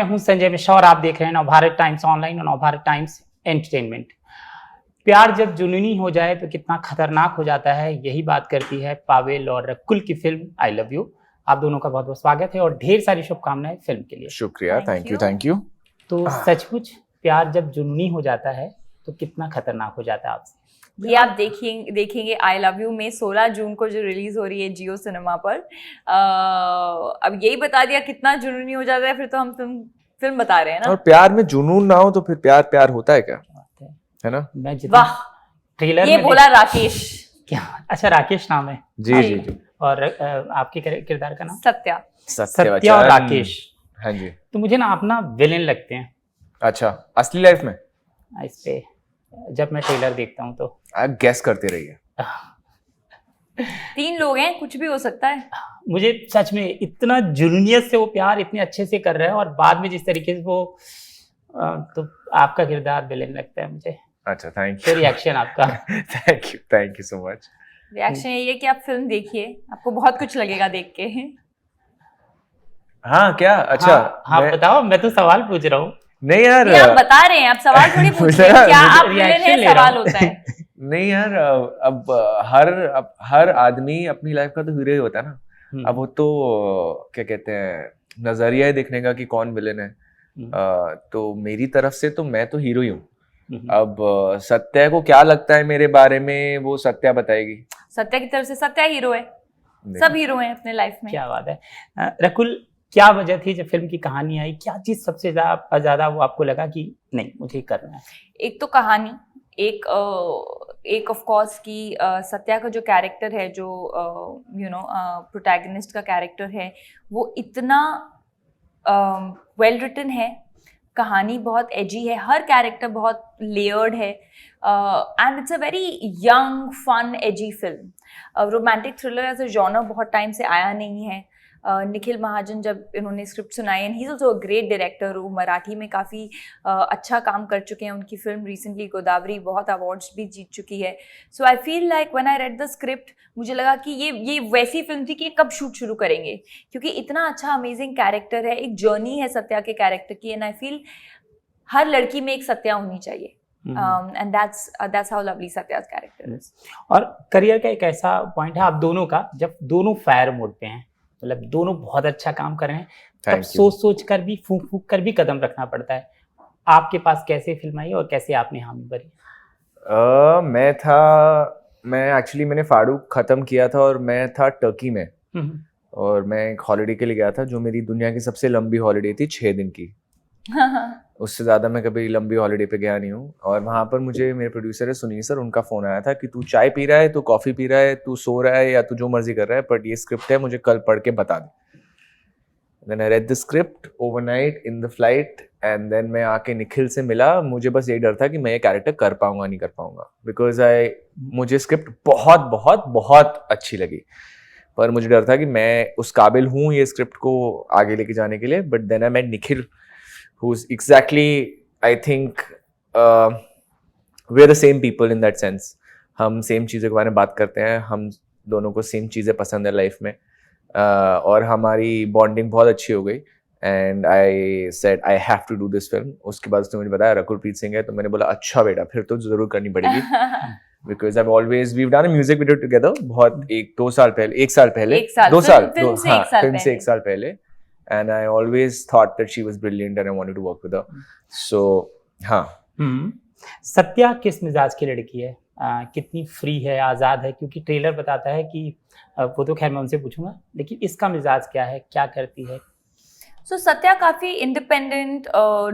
मैं हूं संजय मिश्रा और आप देख रहे हैं नवभारत टाइम्स ऑनलाइन और नवभारत टाइम्स एंटरटेनमेंट। प्यार जब जुनूनी हो जाए तो कितना खतरनाक हो जाता है, यही बात करती है पावेल और रकुल की फिल्म आई लव यू। आप दोनों का बहुत बहुत स्वागत है और ढेर सारी शुभकामनाएं फिल्म के लिए। शुक्रिया, थैंक यू। तो सचमुच प्यार जब जुनूनी हो जाता है तो कितना खतरनाक हो जाता है आपसे, ये आप देखेंगे आई लव यू में 16 जून को जो रिलीज हो रही है जियो सिनेमा पर। अब यही बता दिया कितना जुनूनी हो जाता है, फिर तो हम फिल्म बता रहे हैं ना। और प्यार में जुनून ना हो तो फिर प्यार होता है क्या? है ना? मैं वाह, ट्रेलर ये बोला राकेश। क्या? अच्छा, राकेश नाम है। जी। और आपके किरदार का नाम? सत्या और राकेश। हाँ जी। तो मुझे ना अपना विलेन लगते हैं। अच्छा, असली लाइफ में? इस पे जब मैं ट्रेलर देखता हूँ तो आप गैस करते रहिए। 3 लोग हैं, कुछ भी हो सकता है। मुझे सच में इतना जुनूनियत से वो प्यार इतने अच्छे से कर रहा है और बाद में जिस तरीके से वो तो आपका किरदार विलेन लगता है मुझे। अच्छा, थैंक यू। रिएक्शन आपका? Thank you so much. Reaction यही है कि आप फिल्म देखिए, आपको बहुत कुछ लगेगा देख के। हाँ क्या? अच्छा हाँ बताओ, मैं तो सवाल पूछ रहा हूँ। नहीं यार, आप बता रहे हैं, आप सवाल थोड़ी पूछ रहे हैं। क्या आप विलेन हैं? सवाल होता है। नहीं यार, अब हर आदमी अपनी लाइफ का तो हीरो ही होता है ना। अब वो तो क्या कहते हैं, नजरिया है देखने का कि कौन विलेन है। तो मेरी तरफ से तो मैं तो हीरो ही हूँ। अब सत्या को क्या लगता है मेरे बारे में वो सत्या बताएगी। सत्या की तरफ से सत्या हीरो है, सब हीरो हैं अपने लाइफ में। क्या बात है। रकुल, क्या वजह थी जब फिल्म की कहानी आई, क्या चीज सबसे ज्यादा वो आपको लगा कि नहीं मुझे करना है? एक तो कहानी, एक ऑफ कोर्स की सत्या का जो कैरेक्टर है, जो प्रोटैगनिस्ट का कैरेक्टर है, वो इतना वेल रिटन है। कहानी बहुत एजी है, हर कैरेक्टर बहुत लेयर्ड है and it's a very young fun edgy film. Romantic thriller as a genre बहुत टाइम से आया नहीं है। निखिल महाजन जब इन्होंने स्क्रिप्ट सुनाई, and he is also a great director, वो मराठी में काफ़ी अच्छा काम कर चुके हैं। उनकी फिल्म रिसेंटली गोदावरी बहुत अवार्ड्स भी जीत चुकी है। So I feel like when I read the script, मुझे लगा कि ये वैसी फिल्म थी कि कब शूट शुरू करेंगे, क्योंकि इतना अच्छा अमेजिंग कैरेक्टर है, एक जर्नी है सत्या के कैरेक्टर की। एंड आई फील हर लड़की में एक सत्या होनी चाहिए। And that's how lovely Satya's character is. और करियर का एक ऐसा पॉइंट है आप दोनों का, जब दोनों फायर मोड पे हैं, मतलब दोनों बहुत अच्छा काम कर रहे हैं, तब सोच कर भी फूंक कर भी कदम रखना पड़ता है। आपके पास कैसे फिल्म आई और कैसे आपने हामी भरी? मैंने फाड़ूक खत्म किया था और मैं था टर्की में। और मैं एक हॉलिडे के लिए गया था, जो मेरी दुनिया की सबसे लंबी हॉलिडे थी, 6 दिन की। उससे ज़्यादा मैं कभी लंबी हॉलिडे पे गया नहीं हूँ। और वहाँ पर मुझे मेरे प्रोड्यूसर है सुनील सर, उनका फ़ोन आया था कि तू चाय पी रहा है, तू कॉफ़ी पी रहा है, तू सो रहा है या तू जो मर्जी कर रहा है, बट ये स्क्रिप्ट है, मुझे कल पढ़ के बता दे। Then I read the script overnight in the flight and then मैं आके निखिल से मिला। मुझे बस यही डर था कि मैं ये कैरेक्टर कर पाऊंगा नहीं कर पाऊंगा, बिकॉज मुझे स्क्रिप्ट बहुत बहुत बहुत अच्छी लगी, पर मुझे डर था कि मैं उस काबिल हूँ ये स्क्रिप्ट को आगे लेके जाने के लिए। But then I met Nikhil, who's exactly, I think, we're the same people in that sense. हम सेम चीज़ों के बारे में बात करते हैं, हम दोनों को सेम चीज़ें पसंद है लाइफ में, और हमारी बॉन्डिंग बहुत अच्छी हो गई। And I said I have to do this film. उसके बाद उसने मुझे बताया रकुलप्रीत सिंह है, तो मैंने बोला अच्छा बेटा फिर तो ज़रूर करनी पड़ेगी, because I always we've done a music video together बहुत 1 साल पहले फिल्म से 1 साल पहले। And I always thought that she was brilliant and I wanted to work with her. So, हाँ। सत्या किस मिजाज की लड़की है? कितनी फ्री है, आज़ाद है? क्योंकि ट्रेलर बताता है कि वो तो खैर मैं उनसे पूछूंगा, लेकिन इसका मिजाज क्या है, क्या करती है? सत्या काफ़ी इंडिपेंडेंट,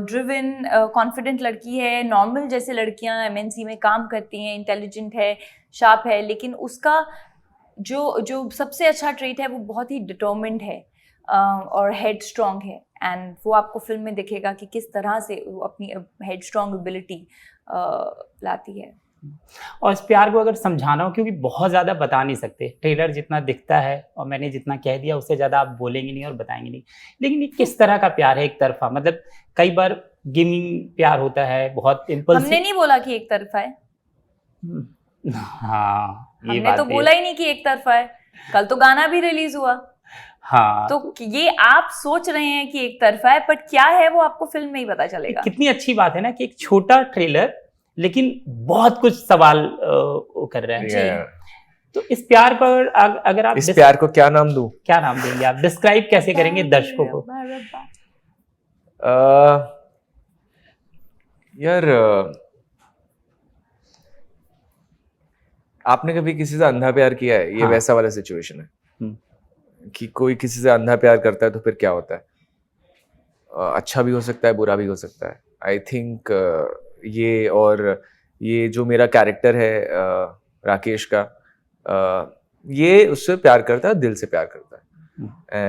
ड्रिवन, कॉन्फिडेंट लड़की है। नॉर्मल जैसे लड़कियां एमएनसी में काम करती हैं, इंटेलिजेंट है, शार्प है, लेकिन उसका जो सबसे अच्छा ट्रेट है वो बहुत ही डिटर्मिन्ड है और हेड स्ट्रॉन्ग है। एंड वो आपको फिल्म में दिखेगा कि किस तरह से वो अपनी हेड स्ट्रॉन्ग एबिलिटी लाती है। और इस प्यार को अगर समझाना हो, क्योंकि बहुत ज़्यादा बता नहीं सकते, ट्रेलर जितना दिखता है और मैंने जितना कह दिया उससे ज़्यादा आप बोलेंगे नहीं और बताएंगे नहीं, लेकिन ये किस तरह का प्यार है? एक तरफा, मतलब कई बार गेमिंग प्यार होता है, बहुत इम्पल्सिव। हमने नहीं बोला कि एक तरफा है। हाँ, हमने तो बोला ही नहीं कि एक तरफा है। कल तो गाना भी रिलीज हुआ। हाँ, तो ये आप सोच रहे हैं कि एक तरफा है, बट क्या है वो आपको फिल्म में ही पता चलेगा। कितनी अच्छी बात है ना कि एक छोटा ट्रेलर लेकिन बहुत कुछ सवाल वो कर रहे हैं। Yeah. तो इस प्यार को अगर आप इस प्यार को क्या नाम दूं? क्या नाम देंगे आप? डिस्क्राइब कैसे करेंगे दर्शकों को? यार आपने कभी किसी से अंधा प्यार किया है? ये हाँ। वैसा वाला सिचुएशन है कि कोई किसी से अंधा प्यार करता है तो फिर क्या होता है। अच्छा भी हो सकता है, बुरा भी हो सकता है। आई थिंक ये जो मेरा कैरेक्टर है राकेश का, ये उससे प्यार करता है, दिल से प्यार करता है।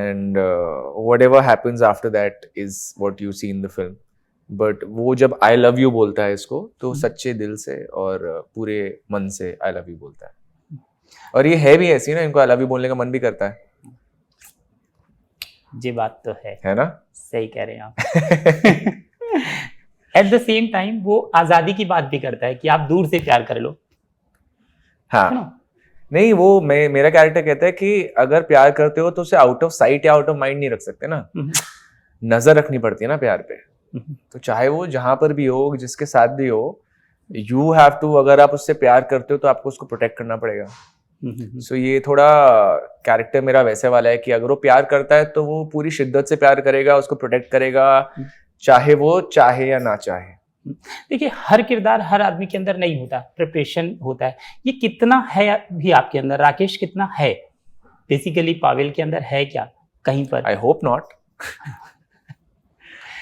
And whatever happens after that is what you see in the film. But वो जब आई लव यू बोलता है इसको, तो सच्चे दिल से और पूरे मन से आई लव यू बोलता है। और ये है भी ऐसी ना, इनको आई लव यू बोलने का मन भी करता है। ये बात तो है ना? सही कह रहे हैं आप। एट द सेम टाइम वो आजादी की बात भी करता है कि आप दूर से प्यार कर लो। हाँ, नहीं, वो मेरा कैरेक्टर कहता है कि अगर प्यार करते हो तो उसे आउट ऑफ साइट या आउट ऑफ माइंड नहीं रख सकते ना, नजर रखनी पड़ती है ना प्यार पे। तो चाहे वो जहां पर भी हो, जिसके साथ भी हो, यू हैव टू, अगर आप उससे प्यार करते हो तो आपको उसको प्रोटेक्ट करना पड़ेगा। सो ये थोड़ा कैरेक्टर मेरा वैसे वाला है कि अगर वो प्यार करता है तो वो पूरी शिद्दत से प्यार करेगा, उसको प्रोटेक्ट करेगा, चाहे वो चाहे या ना चाहे। देखिए, हर किरदार हर आदमी के अंदर नहीं होता, प्रिपरेशन होता है। ये कितना है भी आपके अंदर? राकेश कितना है बेसिकली पावेल के अंदर, है क्या कहीं पर? I hope not.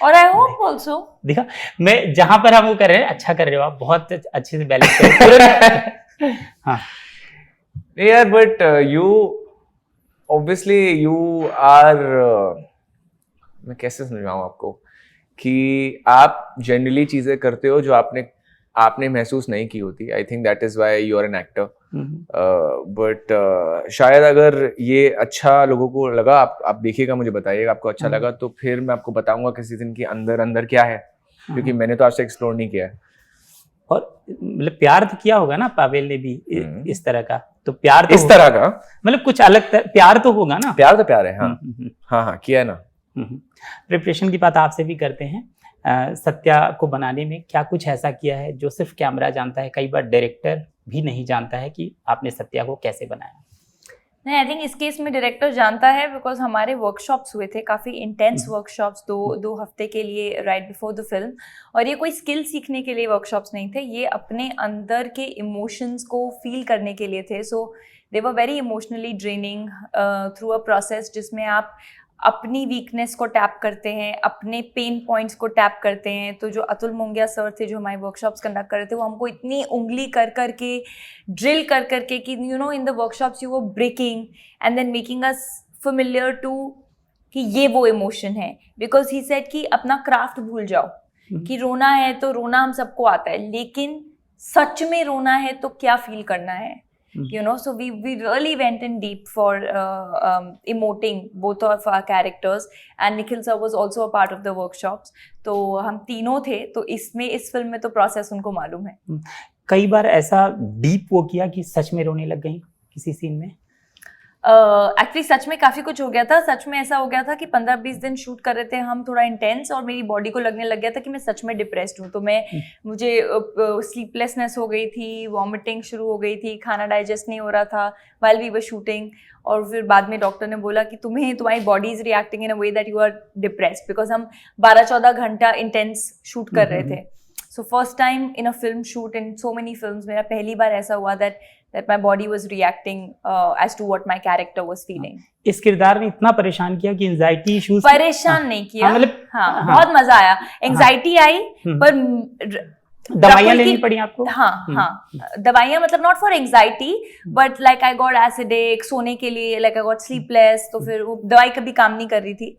और आई होप ऑल्सो। देखा, मैं जहां पर हम वो कर रहे हैं, अच्छा कर रहे हो आप, बहुत अच्छे से बैलेंस कर रहे हो। हाँ यार, but you obviously you are, मैं कैसे समझाऊं आपको कि आप जनरली चीजें करते हो जो आपने महसूस नहीं की होती। I think that is why you are an actor. But शायद अगर ये अच्छा लोगों को लगा, आप देखिएगा, मुझे बताइएगा आपको अच्छा लगा, तो फिर मैं आपको बताऊंगा किसी दिन कि अंदर अंदर क्या है, क्योंकि मैंने तो आपसे एक्सप्लोर नहीं किया है। और मतलब प्यार तो किया होगा ना पावेल ने भी इस तरह का, तो प्यार तो इस तरह का मतलब कुछ अलग प्यार तो होगा ना? प्यार तो प्यार है। हाँ हाँ, किया है ना। प्रिपरेशन की बात आपसे भी करते हैं। सत्या को बनाने में क्या कुछ ऐसा किया है जो सिर्फ कैमरा जानता है? कई बार डायरेक्टर भी नहीं जानता है कि आपने सत्या को कैसे बनाया। नहीं, आई थिंक इस केस में डायरेक्टर जानता है, बिकॉज हमारे वर्कशॉप्स हुए थे, काफ़ी इंटेंस वर्कशॉप्स, दो हफ्ते के लिए राइट बिफोर द फिल्म। और ये कोई स्किल सीखने के लिए वर्कशॉप्स नहीं थे, ये अपने अंदर के इमोशंस को फील करने के लिए थे। So they were very emotionally draining through a process जिसमें आप अपनी वीकनेस को टैप करते हैं, अपने पेन पॉइंट्स को टैप करते हैं। तो जो अतुल मोंगिया सर थे जो हमारे वर्कशॉप्स कंडक्ट कर रहे थे, वो हमको इतनी उंगली कर करके ड्रिल कर करके कि you know in the workshops you वो breaking and then making us familiar to कि ये वो इमोशन है। बिकॉज ही सेड कि अपना क्राफ्ट भूल जाओ, कि रोना है तो रोना हम सबको आता है, लेकिन सच में रोना है तो क्या फील करना है, you know. So we really went in deep for emoting both of our characters, and Nikhil sir was also a part of the workshops. तो हम तीनों थे, तो इस फिल्म में तो प्रोसेस उनको मालूम है। कई बार ऐसा डीप वो किया कि सच में रोने लग गई किसी सीन में? एक्चुअली सच में काफ़ी कुछ हो गया था। सच में ऐसा हो गया था कि 15-20 दिन शूट कर रहे थे हम, थोड़ा इंटेंस, और मेरी बॉडी को लगने लग गया था कि मैं सच में डिप्रेस्ड हूँ। तो मुझे स्लीपलेसनेस हो गई थी, वॉमिटिंग शुरू हो गई थी, खाना डाइजेस्ट नहीं हो रहा था व्हाइल वी वर शूटिंग। और फिर बाद में डॉक्टर ने बोला कि तुम्हारी body is reacting in a way that you are depressed, because हम 12-14 घंटा इंटेंस शूट कर रहे थे। So first time in a film shoot, in so many films, मेरा पहली बार ऐसा हुआ that my body was reacting as to what my character was feeling. इस किरदार ने इतना परेशान किया कि एंजाइटी इश्यूज? परेशान नहीं किया, मतलब बहुत मजा आया। एंजाइटी आई, पर दवाइयाँ लेनी पड़ी आपको? हाँ, दवाइयाँ, मतलब not for anxiety, but like I got acidic, सोने के लिए, लाइक आई गॉट स्लीपलेस। तो फिर वो दवाई कभी काम नहीं कर रही थी।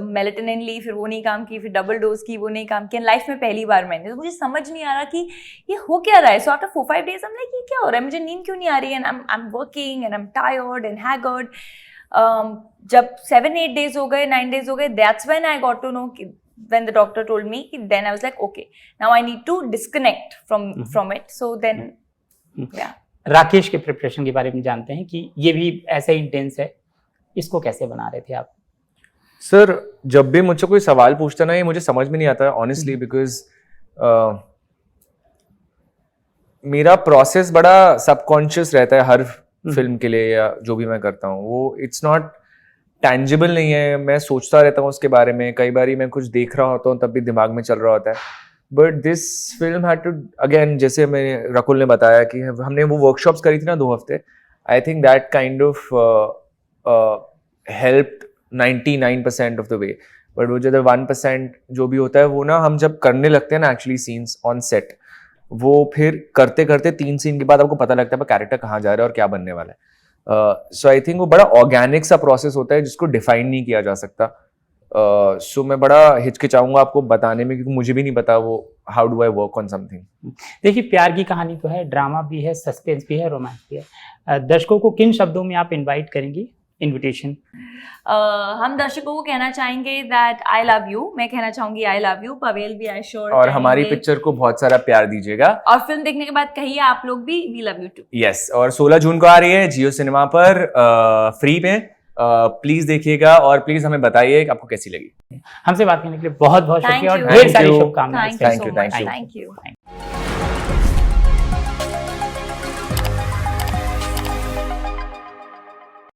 मेलेटोनिन ली, फिर वो नहीं काम की, फिर डबल डोज की, वो नहीं काम की। लाइफ में पहली बार मैंने, तो मुझे समझ नहीं आ रहा कि ये हो क्या रहा है। So after 4-5 days I'm like, ये क्या हो रहा है, मुझे नींद क्यों नहीं आ रही है, and I am working and I am tired and haggard. जब 7-8 days हो गए, 9 days हो गए, that's when I got to know, when the doctor told me, then I was like, okay, now I need to disconnect from it. So then yeah. Rakesh के preparation के बारे में जानते हैं कि ये भी ऐसे इंटेंस है? इसको कैसे बना रहे थे आप? सर, जब भी मुझसे कोई सवाल पूछता ना, ये मुझे समझ में नहीं आता ऑनेस्टली, बिकॉज मेरा प्रोसेस बड़ा सबकॉन्शियस रहता है हर फिल्म के लिए या जो भी मैं करता हूँ, वो इट्स नॉट टैंजिबल नहीं है। मैं सोचता रहता हूँ उसके बारे में, कई बार मैं कुछ देख रहा होता हूँ तब भी दिमाग में चल रहा होता है। But this film had to, again जैसे रकुल ने बताया कि हमने वो वर्कशॉप्स करी थी ना 2 हफ्ते, आई think that kind of helped 99% of the way. But वो जो 1% जो भी होता है वो ना, हम जब करने लगते हैं ना एक्चुअली सीन्स ऑन सेट, वो फिर करते करते 3 सीन के बाद आपको पता लगता है कैरेक्टर कहाँ जा रहा है और क्या बनने वाला है। सो आई थिंक वो बड़ा ऑर्गेनिक सा प्रोसेस होता है जिसको डिफाइन नहीं किया जा सकता। सो मैं बड़ा हिचकिचाऊंगा आपको बताने में, क्योंकि मुझे भी नहीं पता वो how do I work on something. देखिए, प्यार की कहानी तो है, ड्रामा भी है, सस्पेंस भी है, रोमांस भी है। दर्शकों को किन शब्दों में आप इनवाइट करेंगी? इनविटेशन हम दर्शकों को कहना चाहेंगे दैट आई लव यू। मैं कहना चाहूंगी आई लव यू। पवेल भी आई श्योर, और हमारी पिक्चर को बहुत सारा प्यार दीजिएगा, और फिल्म देखने के बाद कहिए आप लोग भी we love you too. Yes. और 16 जून को आ रही है जियो सिनेमा पर फ्री में, प्लीज देखिएगा और प्लीज हमें बताइए आपको कैसी लगी। हमसे बात करने के लिए बहुत बहुत Thank शुक्रिया और you. ढेर Thank सारी you. शुभकामनाएं। Thank you Thank so you, much. thank you. Thank you.